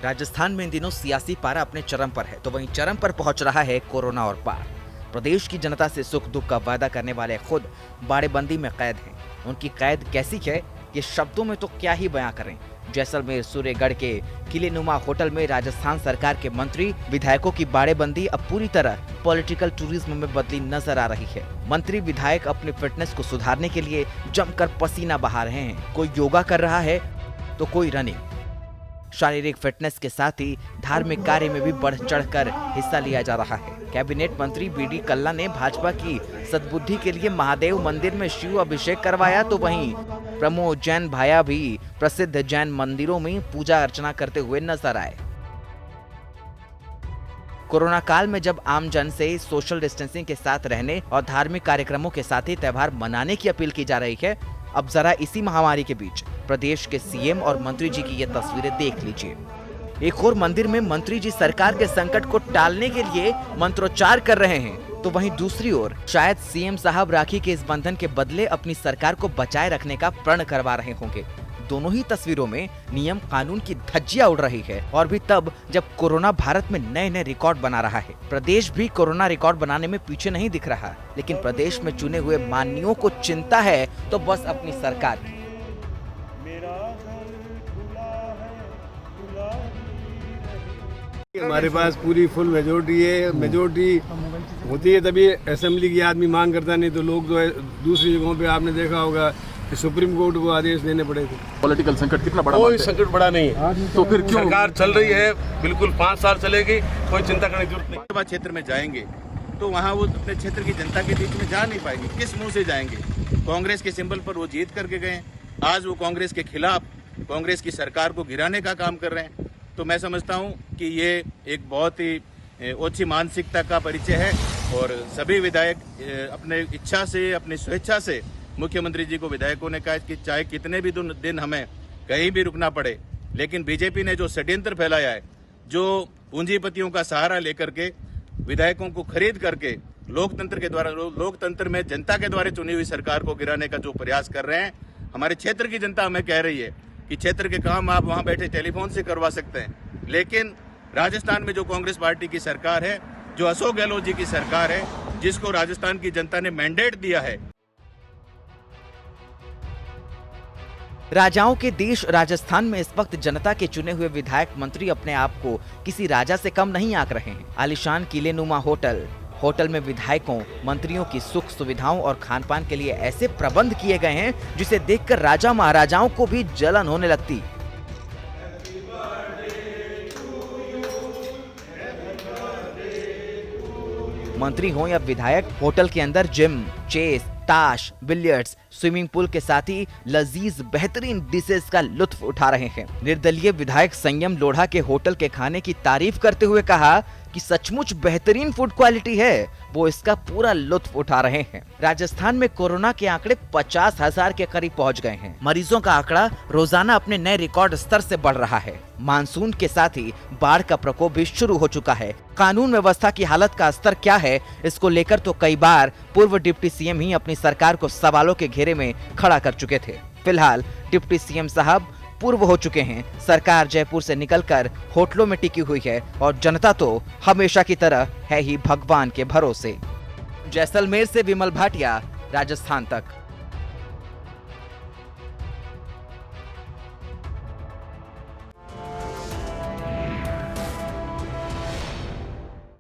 राजस्थान में इन दिनों सियासी पारा अपने चरम पर है, तो वहीं चरम पर पहुंच रहा है कोरोना और बाढ़। प्रदेश की जनता से सुख दुख का वादा करने वाले खुद बाड़ेबंदी में कैद हैं। उनकी कैद कैसी है, ये शब्दों में तो क्या ही बयां करें। जैसलमेर सूर्यगढ़ के किलेनुमा होटल में राजस्थान सरकार के मंत्री विधायकों की बाड़ेबंदी अब पूरी तरह पॉलिटिकल टूरिज्म में बदली नजर आ रही है। मंत्री विधायक अपनी फिटनेस को सुधारने के लिए जमकर पसीना बहा रहे हैं। कोई योगा कर रहा है तो कोई रनिंग। शारीरिक फिटनेस के साथ ही धार्मिक कार्य में भी बढ़ चढ़कर हिस्सा लिया जा रहा है। कैबिनेट मंत्री बीडी कल्ला ने भाजपा की सद्बुद्धि के लिए महादेव मंदिर में शिव अभिषेक करवाया, तो वहीं प्रमोद जैन भाया भी प्रसिद्ध जैन मंदिरों में पूजा अर्चना करते हुए नजर आए। कोरोना काल में जब आमजन से सोशल डिस्टेंसिंग के साथ रहने और धार्मिक कार्यक्रमों के साथ ही त्योहार मनाने की अपील की जा रही है, अब जरा इसी महामारी के बीच प्रदेश के सीएम और मंत्री जी की ये तस्वीरें देख लीजिए। एक और मंदिर में मंत्री जी सरकार के संकट को टालने के लिए मंत्रोच्चार कर रहे हैं, तो वहीं दूसरी ओर शायद सीएम साहब राखी के इस बंधन के बदले अपनी सरकार को बचाए रखने का प्रण करवा रहे होंगे। दोनों ही तस्वीरों में नियम कानून की धज्जियां उड़ रही है, और भी तब जब कोरोना भारत में नए नए रिकॉर्ड बना रहा है। प्रदेश भी कोरोना रिकॉर्ड बनाने में पीछे नहीं दिख रहा, लेकिन प्रदेश में चुने हुए माननीयों को चिंता है तो बस अपनी सरकार की। हमारे पास पूरी फुल मेजोरिटी है। मेजोरिटी होती है तभी असेंबली की आदमी मांग करता, नहीं तो लोग जो है दूसरी जगहों पे आपने देखा होगा कि सुप्रीम कोर्ट को आदेश देने पड़े थे। पॉलिटिकल संकट कितना बड़ा? कोई संकट बड़ा नहीं है, तो फिर क्यों सरकार चल रही है, बिल्कुल 5 साल चलेगी, कोई चिंता करने की जरूरत नहीं। लोकसभा क्षेत्र में जाएंगे तो वहाँ वो अपने क्षेत्र की जनता के बीच में जा नहीं पाएंगे, किस मुंह से जाएंगे? कांग्रेस के सिंबल पर वो जीत करके गए, आज वो कांग्रेस के खिलाफ कांग्रेस की सरकार को गिराने का काम कर रहे हैं। तो मैं समझता हूँ कि ये एक बहुत ही ओछी मानसिकता का परिचय है, और सभी विधायक अपने इच्छा से, अपनी स्वेच्छा से मुख्यमंत्री जी को विधायकों ने कहा कि चाहे कितने भी दिन हमें कहीं भी रुकना पड़े, लेकिन बीजेपी ने जो षड्यंत्र फैलाया है, जो पूंजीपतियों का सहारा लेकर के विधायकों को खरीद करके लोकतंत्र के द्वारा, लोकतंत्र में जनता के द्वारा चुनी हुई सरकार को गिराने का जो प्रयास कर रहे हैं, हमारे क्षेत्र की जनता हमें कह रही है कि क्षेत्र के काम आप वहां बैठे टेलीफोन से करवा सकते हैं, लेकिन राजस्थान में जो कांग्रेस पार्टी की सरकार है, जो अशोक गहलोत जी की सरकार है, जिसको राजस्थान की जनता ने मैंडेट दिया है। राजाओं के देश राजस्थान में इस वक्त जनता के चुने हुए विधायक मंत्री अपने आप को किसी राजा से कम नहीं आंक रहे हैं। आलीशान किलेनुमा होटल में विधायकों मंत्रियों की सुख सुविधाओं और खान पान के लिए ऐसे प्रबंध किए गए हैं जिसे देखकर राजा महाराजाओं को भी जलन होने लगती। मंत्री हो या विधायक, होटल के अंदर जिम, चेस, ताश, बिलियर्ड्स, स्विमिंग पूल के साथ ही लजीज बेहतरीन डिशेस का लुत्फ उठा रहे हैं। निर्दलीय विधायक संयम लोढ़ा के होटल के खाने की तारीफ करते हुए कहा कि सचमुच बेहतरीन फूड क्वालिटी है, वो इसका पूरा लुत्फ उठा रहे हैं। राजस्थान में कोरोना के आंकड़े 50,000 के करीब पहुंच गए हैं। मरीजों का आंकड़ा रोजाना अपने नए रिकॉर्ड स्तर से बढ़ रहा है। मानसून के साथ ही बाढ़ का प्रकोप भी शुरू हो चुका है। कानून व्यवस्था की हालत का स्तर क्या है, इसको लेकर तो कई बार पूर्व डिप्टी सीएम ही अपनी सरकार को सवालों के घेरे में खड़ा कर चुके थे। फिलहाल डिप्टी सीएम साहब पूर्व हो चुके हैं। सरकार जयपुर से निकलकर होटलों में टिकी हुई है और जनता तो हमेशा की तरह है ही भगवान के भरोसे। जैसलमेर से विमल भाटिया, राजस्थान तक।